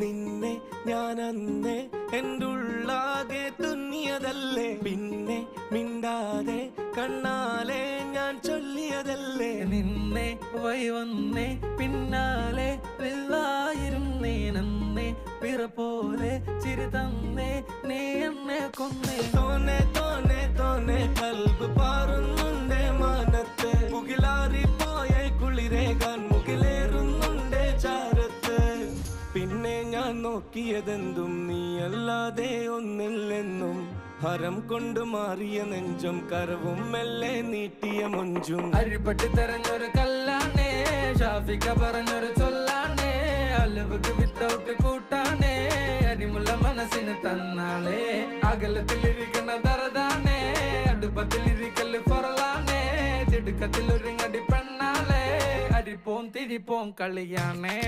നിന്നെ ഞാൻ അന്നേ എൻ്റെ ഉള്ളാകെ തുന്നിയതല്ലേ, പിന്നെ മിണ്ടാതെ കണ്ണാലെ ഞാൻ ചൊല്ലിയതല്ലേ. നിന്നെ വന്നേ പിന്നാലെ വെള്ളായിരുന്നേ നന്നേ പിറ പോലെ ചിരി തന്നേ നീ എന്നെ കൊന്നേ. തോനെ തോനെ തോനെ കൽബ് പാറുന്നുണ്ട് മാനത്ത്, മുകിലാറിപ്പോയ കുളിരേകാൻ മുകിലേറുന്നുണ്ട് ചാരത്ത്. പിന്നെ ഞാൻ നോക്കിയതെന്തും നീയല്ലാതെ ഒന്നില്ലെന്നും, ഹരം കൊണ്ട് മാറിയ നെഞ്ചും കരവും മെല്ലെ നീട്ടിയ മൊഞ്ചും. അരിപ്പട്ടി തെരഞ്ഞൊരു കല്ലാണേ, ഷാഫിക്ക പറഞ്ഞൊരു ചൊല്ലാണേ, അലവുക്ക് വിത്തൗട്ട് കൂട്ടാണേ, അരിമുള്ള മനസ്സിന് തന്നാളേ. അകലത്തിലിരിക്കണ ദറദാണേ, അടുപ്പത്തിലിരിക്കല് ഫൊറലാണേ, തിടുക്കത്തിൽ ഒരുങ്ങടി പെണ്ണാളേ, അരിപ്പോം തിരിപ്പോം കളിയാണേ.